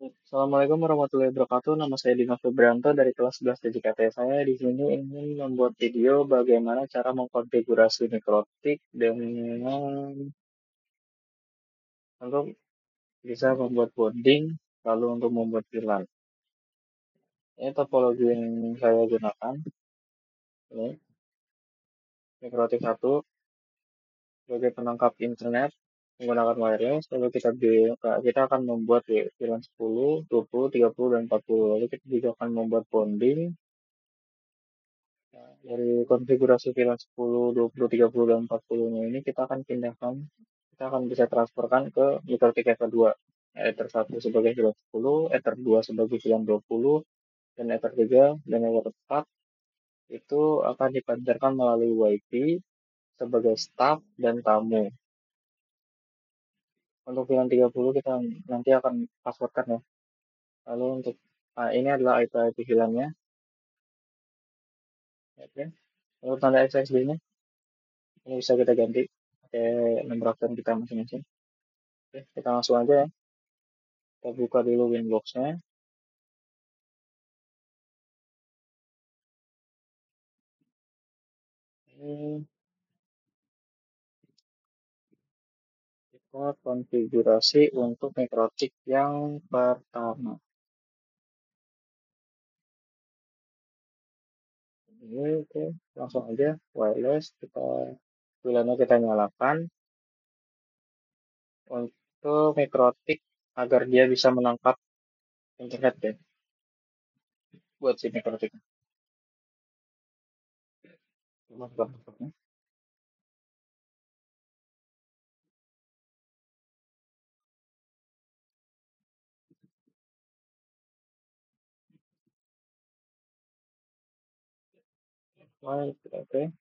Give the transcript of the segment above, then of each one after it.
Assalamualaikum warahmatullahi wabarakatuh. Nama saya Dino Febrianto dari kelas 11 DJKT. Saya di sini ingin membuat video bagaimana cara mengkonfigurasi mikrotik dengan untuk bisa membuat bonding lalu untuk membuat VLAN. Ini topologi yang saya gunakan. Ini mikrotik satu sebagai penangkap internet menggunakan wireless. Lalu kita akan membuat VLAN 10, 20, 30, dan 40. Lalu kita juga akan membuat bonding. Nah, dari konfigurasi VLAN 10, 20, 30, dan 40-nya ini kita akan bisa transferkan ke mikrotik yang kedua. Ether 1 sebagai VLAN 10, Ether 2 sebagai VLAN 20, dan Ether 3 dan Ether 4 itu akan dipancarkan melalui WiFi sebagai staff dan tamu. Untuk VLAN 30 kita nanti akan passwordkan ya. Lalu untuk ini adalah IP VLAN-nya. Oke. Lalu tanda SSD-nya ini bisa kita ganti pakai nomor akun kita masing-masing. Oke, kita langsung aja ya. Kita buka dulu Winbox-nya. Ini kita konfigurasi untuk mikrotik yang pertama. Ini oke, langsung aja wireless WLAN-nya kita nyalakan untuk mikrotik agar dia bisa menangkap internet ya buat si mikrotik. Cuma buka. Baik, oke.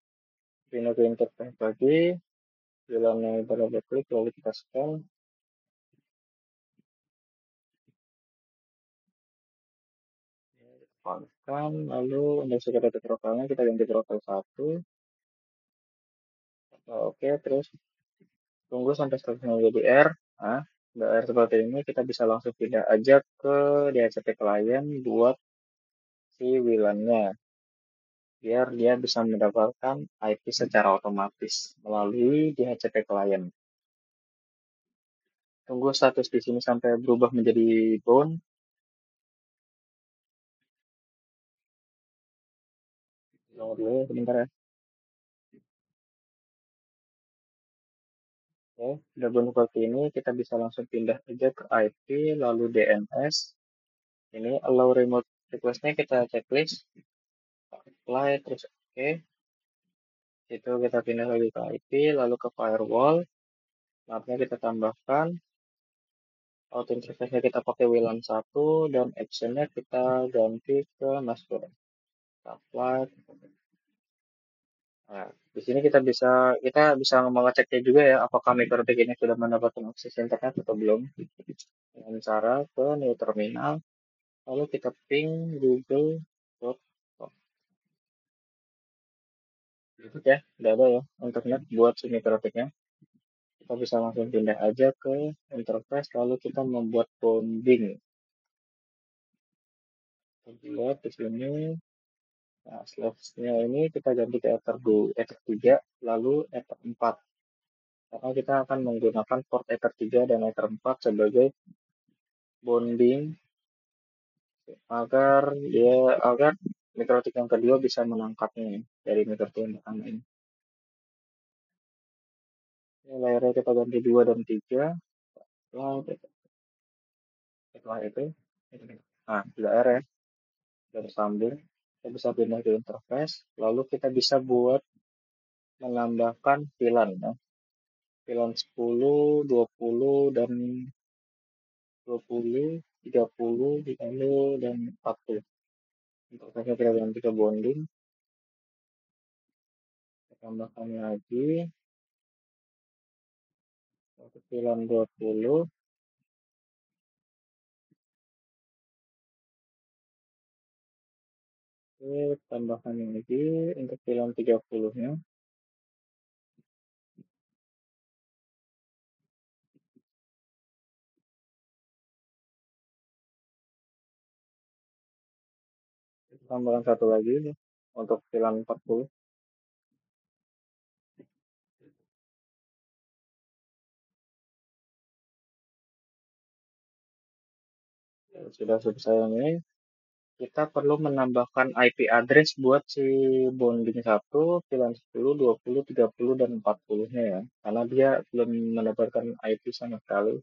Pindah ke interface lagi. WLAN-nya double klik lalu kita scan. Kan lalu untuk security profile-nya kita ganti profile 1. Oke, terus tunggu sampai statusnya jadi R. Nah, udah R seperti ini, kita bisa langsung pindah aja ke DHCP client buat si WLAN-nya. Biar dia bisa mendapatkan IP secara otomatis melalui DHCP client. Tunggu status di sini sampai berubah menjadi bound. Tunggu dulu ya, sebentar ya. Oke, udah bound seperti ini, kita bisa langsung pindah aja ke IP, lalu DNS. Ini allow remote request-nya kita checklist. Apply, terus oke. Itu kita pindah lagi ke IP, lalu ke firewall. Mapnya kita tambahkan. Auto interface-nya kita pakai WLAN 1 dan action-nya kita ganti ke master. Apply. Nah, di sini kita bisa mengeceknya juga ya apakah mikrotik ini sudah mendapatkan akses internet atau belum dengan cara ke new terminal lalu kita ping google.com. Gitu ya, udah ada ya internet buat si mikrotiknya. Kita bisa langsung pindah aja ke interface lalu kita membuat bonding. Kita buat di sini. Nah, slabsnya ini kita ganti ke Ether 2, Ether 3, lalu Ether 4. Karena kita akan menggunakan port Ether 3 dan Ether 4 sebagai bonding agar mikrotik yang kedua bisa menangkapnya dari mikrotik yang pertama ini. Ini layarnya kita ganti 2 dan 3. Setelah itu, nah, sudah R ya, sudah tersambung. Kita bisa pindah ke interface, lalu kita bisa buat menambahkan VLAN ya. VLAN 10, 20, dan 20, 30, lalu dan 40. Interface kita ganti ke bonding. Kita tambahkan lagi untuk VLAN 20. Oke, tambahkan lagi untuk VLAN 30-nya. Tambahkan satu lagi nih untuk VLAN 40. Sudah selesai ini, kita perlu menambahkan IP address buat si bonding satu, VLAN 10, 20, 30, dan 40-nya ya. Karena dia belum mendapatkan IP sama sekali.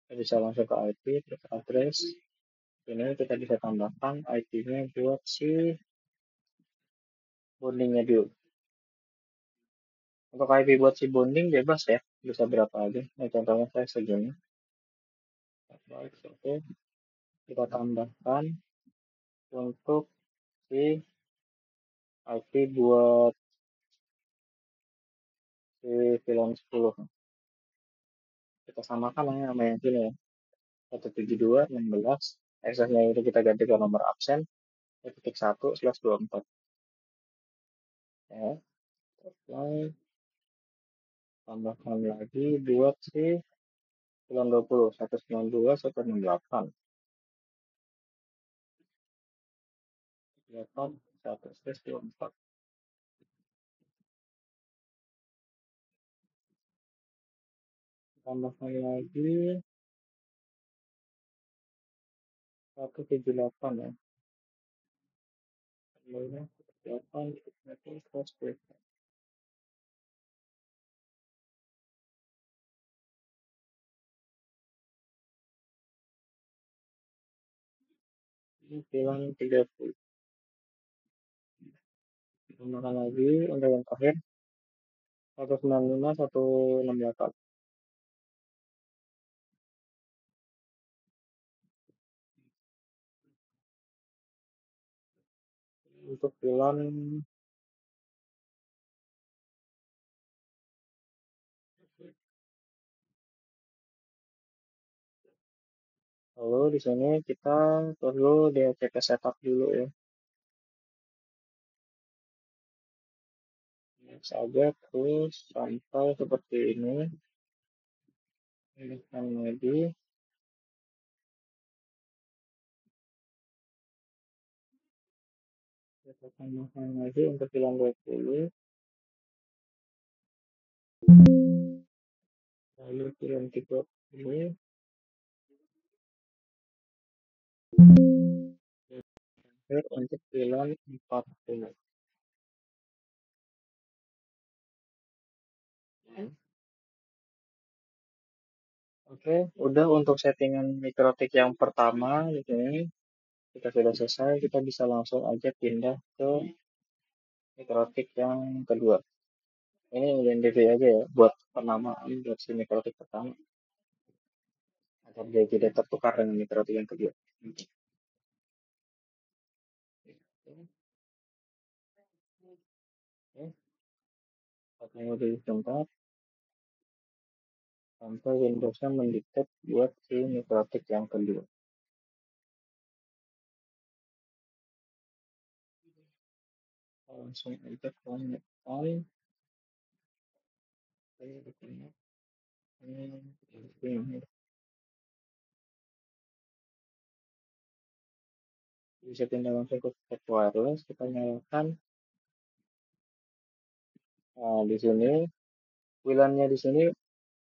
Kita bisa langsung ke IP, terus address. Ini kita bisa tambahkan IP-nya buat si bondingnya dulu. Untuk IP buat si bonding bebas ya, bisa berapa aja. Nah, contohnya saya segini. Baik, oke. Kita tambahkan untuk si IP buat si VLAN 10. Kita samakan lah ya sama yang sini ya. 172.16. Aksesnya itu kita ganti ke nomor absen. 1.1/24. Ya, apply. Tambahkan lagi buat si 920. 192, 168. 8, 1/24. Tambahkan lagi 178 ya. Kemudian 8, 1/24. Ini bilang 30. Tambahkan lagi untuk yang terakhir 195, 168. Untuk bilang lalu di sini kita perlu DHCP setup dulu ya. Saja terus sampai seperti ini. Ini kan lagi. Kita tambahkan lagi untuk bilang 20. Lalu bilang 30. Untuk bilang 40. Oke, udah untuk settingan mikrotik yang pertama di sini kita sudah selesai. Kita bisa langsung aja pindah ke mikrotik yang kedua. Ini identik aja ya buat penamaan buat si mikrotik pertama agar dia tidak tertukar dengan mikrotik yang kedua. Oke, pakai di tempat sampai Windows-nya mendetect buat si mikrotik yang kedua. Langsung aja connect on. Bisa pindah langsung ke port wireless. Kita nyalakan. Nah, di sini WLAN-nya di sini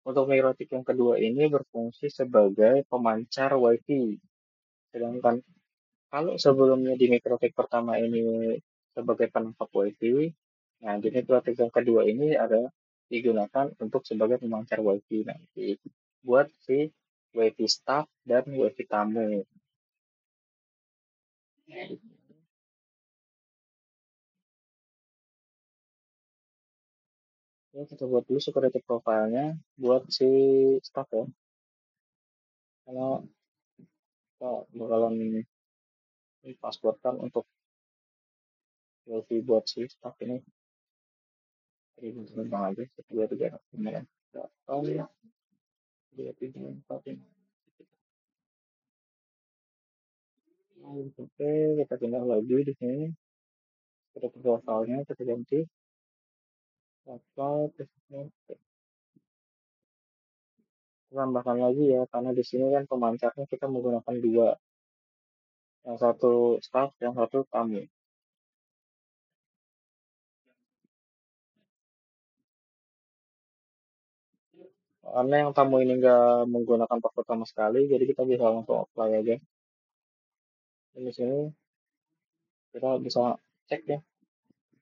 untuk mikrotik yang kedua ini berfungsi sebagai pemancar WiFi. Sedangkan kalau sebelumnya di mikrotik pertama ini sebagai penangkap WiFi, nah di mikrotik yang kedua ini ada digunakan untuk sebagai pemancar WiFi nanti buat si WiFi staff dan WiFi tamu. Ya, kita buat dulu security profile-nya buat si staff ya. Karena kita bakalan ini password kan untuk WiFi buat si staff ini. Jadi gampang aja, dua tiga kemudian delapan dua tiga empat ini. Oke, kita pindah lagi di sini. Kita profilnya kita ganti. Apa? Tambahkan lagi ya, karena di sini kan pemancarnya kita menggunakan dua. Yang satu staff, yang satu tamu. Karena yang tamu ini nggak menggunakan password sama sekali, jadi kita bisa langsung apply aja. Di sini kita bisa cek ya,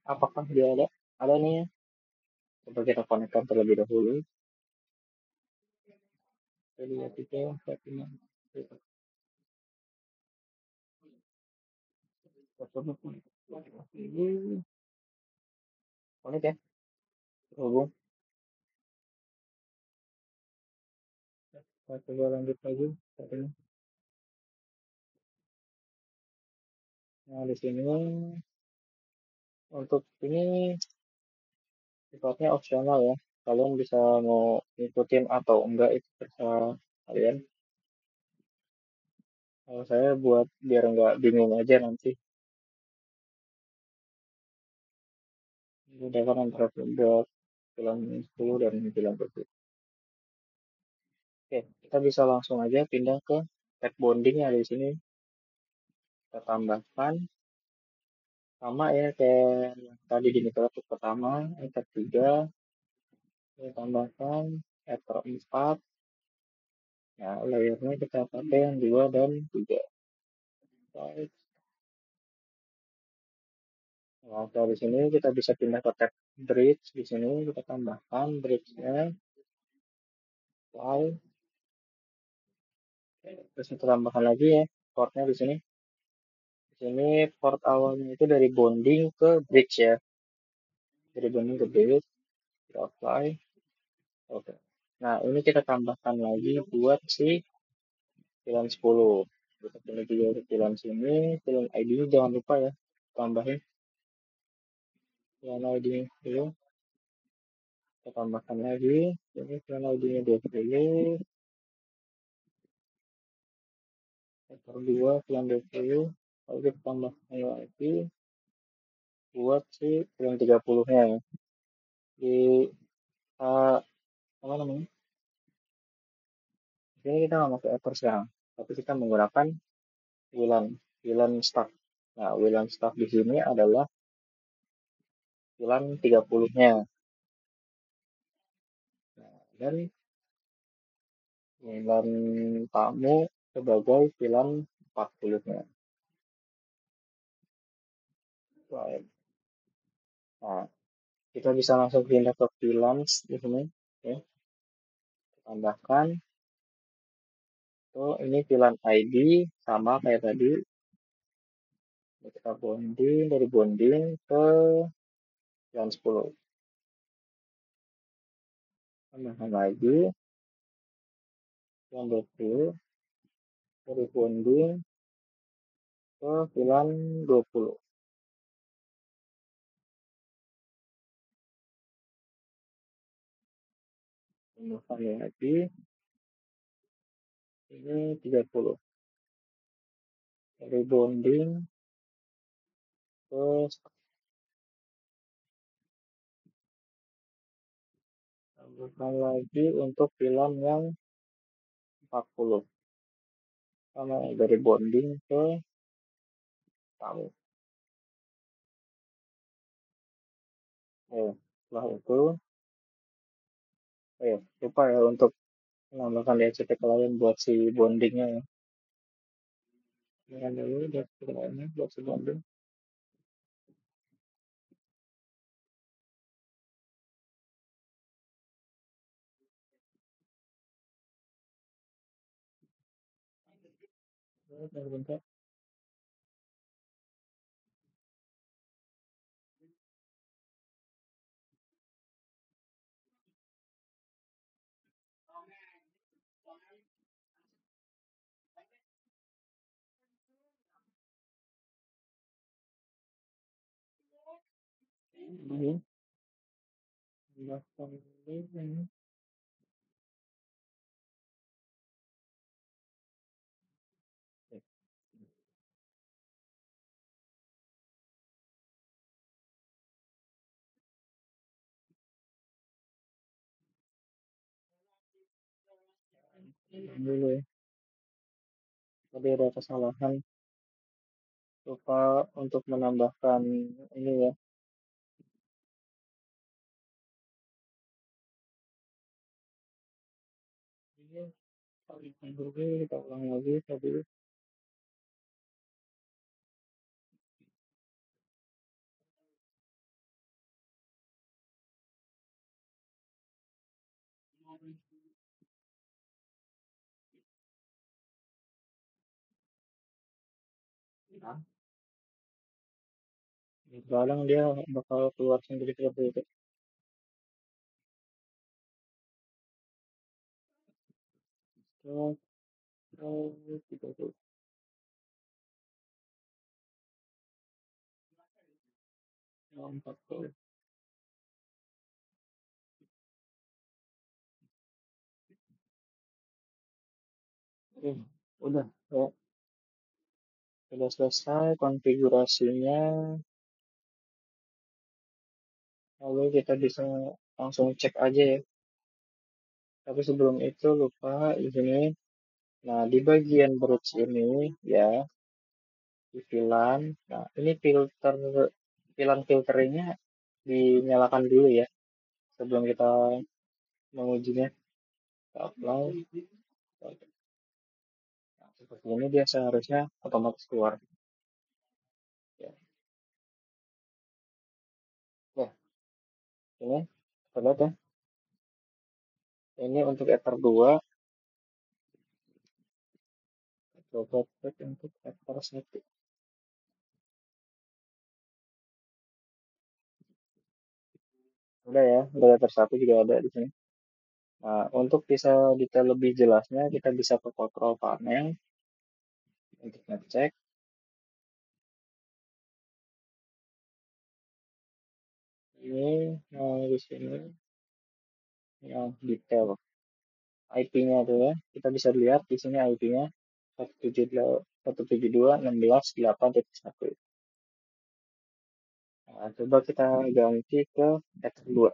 apakah dia ada nih ya. Coba kita konekkan terlebih dahulu. Jadi ya tiga, satu, konek ya, terhubung. Kita coba lanjut lagi. Nah, di sini untuk ini sifatnya opsional ya. Kalian bisa mau ngikutin atau enggak itu terserah kalian. Kalau saya buat biar enggak bingung aja nanti. Bedakan antara buat film 10 dan film 20. Oke, kita bisa langsung aja pindah ke tag bonding yang ada di sini. Kita tambahkan sama ya kayak yang tadi di metode pertama, tab 3, kita tambahkan tab 4. Nah, layernya kita pakai yang 2 dan 3. Baik. Nah, dari sini kita bisa pindah ke tab bridge. Di sini kita tambahkan bridge-nya, file. Terus kita tambahkan lagi ya portnya di sini. Di sini port awalnya itu dari bonding ke bridge ya. Dari bonding ke bridge, kita apply. Oke. Nah, ini kita tambahkan lagi buat si VLAN 10. Kita pilih juga untuk VLAN sini, VLAN ID-nya jangan lupa ya, tambahin VLAN ID dulu. Kita tambahkan lagi, ini VLAN ID-nya 20, sektor 2, VLAN 20, lalu kita tambahkan lagi buat si VLAN 30-nya ya. Di apa namanya? Di sini kita nggak pakai Evers ya, tapi kita menggunakan VLAN, VLAN staff. Nah, VLAN staff di sini adalah VLAN 30-nya. Nah, dan VLAN tamu sebagai VLAN 40-nya. Baik. Nah, kita bisa langsung pindah ke VLAN di sini. Ya. Tambahkan. Oh, ini VLAN ID sama kayak tadi. Kita bonding dari bonding ke VLAN 10. Tambahkan lagi VLAN 20 dari bonding ke VLAN 20. Tambahkan lagi ini 30 dari bonding ke tambahkan lagi untuk VLAN yang 40 sama dari bonding ke tamu. Setelah itu, lupa ya untuk menambahkan DHCP klien buat si bondingnya ya. Ini dulu DHCP kliennya buat si bonding. Bentar. Ini tambahkan ini. Dulu ya. Tadi ada kesalahan. lupa untuk menambahkan ini ya. Ini dulu kita ulang lagi tadi. Nah, kadang dia bakal keluar sendiri seperti itu. Terus, gitu tuh. Empat tuh. Udah ya, sudah selesai konfigurasinya. Lalu kita bisa langsung cek aja ya. Tapi sebelum itu lupa di sini. Nah, di bagian bridge ini ya, di VLAN. Nah, ini VLAN filternya dinyalakan dulu ya sebelum kita mengujinya. Kita apply. Nah, seperti ini dia seharusnya otomatis keluar. Ya, ya ini kita lihat ya. Ini untuk Ether 2. Coba cek untuk Ether 1. Udah ya, udah Ether 1 juga ada di sini. Nah, untuk bisa detail lebih jelasnya, kita bisa ke control panel untuk ngecek. Ini di sini yang detail IP-nya tuh ya. Kita bisa lihat di sini IP-nya 172.16.8.1. Nah, coba kita ganti ke Ether 2.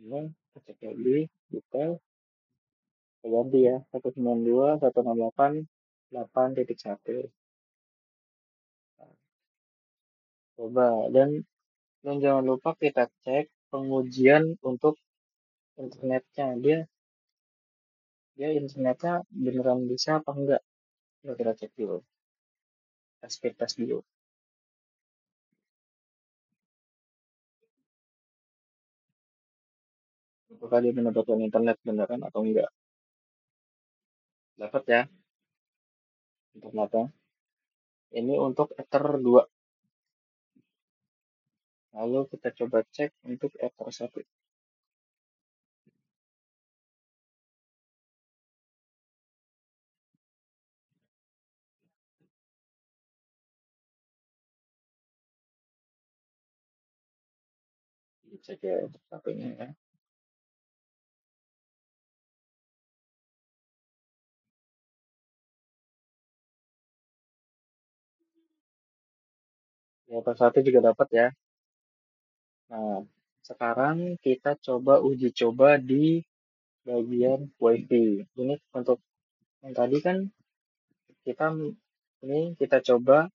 Ini kita cek lagi detail. Kita ganti ya 192.168.8.1. Nah, coba dan jangan lupa kita cek pengujian untuk internetnya. Dia internetnya beneran bisa apa enggak? Coba kita cek dulu. Tes speed test dulu. Apakah dia mendapatkan internet beneran atau enggak? Dapat ya internetnya. Ini untuk Ether 2. Lalu kita coba cek untuk Ether 1. Cek ya Ether 1-nya ya. Ether 1 juga dapat ya. Nah, sekarang kita coba uji coba di bagian WiFi. Ini untuk yang tadi kan kita ini kita coba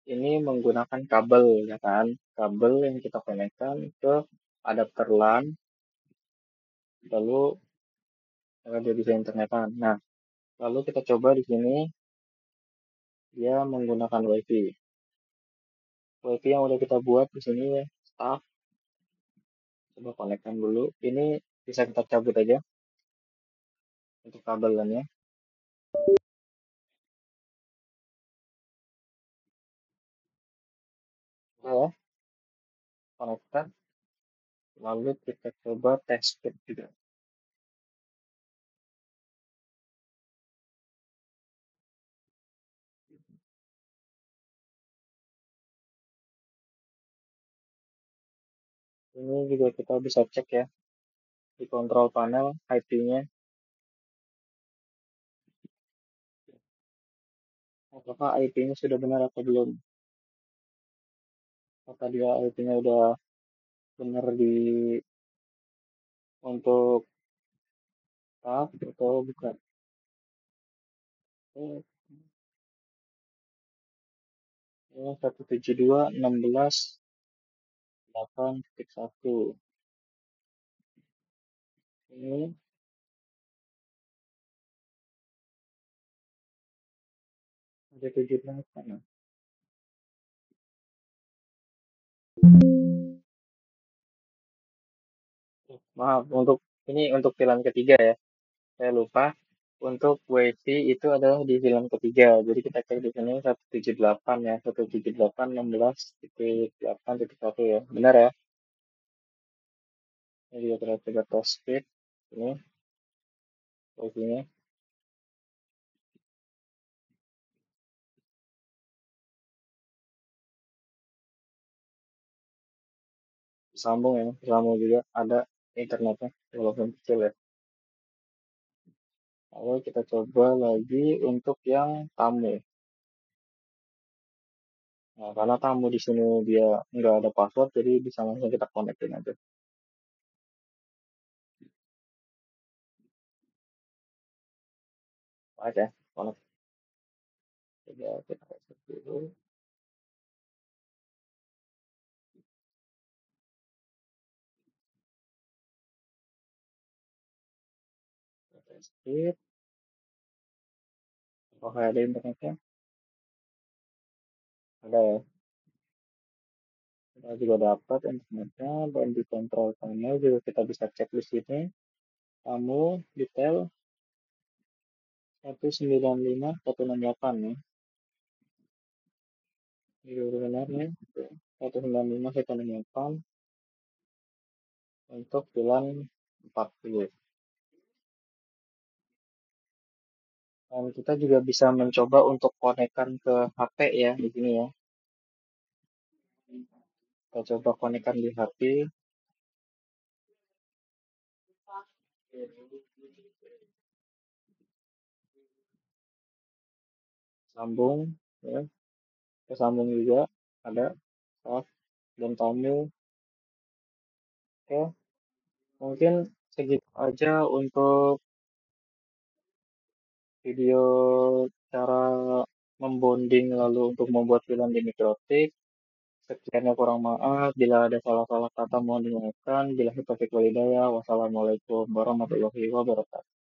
ini menggunakan kabel ya kan, kabel yang kita konekkan ke adapter LAN, lalu dia bisa internetan. Nah, lalu kita coba di sini dia menggunakan WiFi. WiFi yang udah kita buat di sini ya, start. Coba konekkan dulu. Ini bisa kita cabut aja untuk kabelnya. Nah, ya, konekkan. Lalu kita coba tes speed juga. Ini juga kita bisa cek ya di kontrol panel IP-nya. Apakah IP-nya sudah benar atau belum? Apakah dia IP-nya udah benar untuk tab atau buka. Ini 172.16.8.1. Ini ada 78 ya. Maaf, untuk film ketiga ya. Saya lupa. Untuk WiFi itu adalah di film ketiga. Jadi kita cek di sini 178 ya. 178.16.8.1 ya. Benar ya? Ini juga kita coba test speed. Ini WiFi-nya. Sambung ya. Sambung juga ada internetnya. Walaupun kecil ya. Lalu kita coba lagi untuk yang tamu. Nah, karena tamu di sini dia nggak ada password, jadi bisa langsung kita connectin aja. Oke, connect. Coba kita cek dulu. Speed. Apakah ada internetnya? Ada ya. Kita juga dapat internetnya dan di control panel juga kita bisa cek di sini. Tamu detail 195.168 ya. Ini benar nih. 195.168 untuk bulan 40. Dan kita juga bisa mencoba untuk konekkan ke HP ya di sini ya. Kita coba konekkan di HP, sambung, ya, kesambung juga, ada, off, dan tamu. Oke, mungkin segitu aja untuk video cara membonding lalu untuk membuat film di mikrotik. Sekiannya kurang maaf, bila ada salah-salah kata mohon dimaafkan. Bila kita walhidayah, wassalamualaikum warahmatullahi wabarakatuh.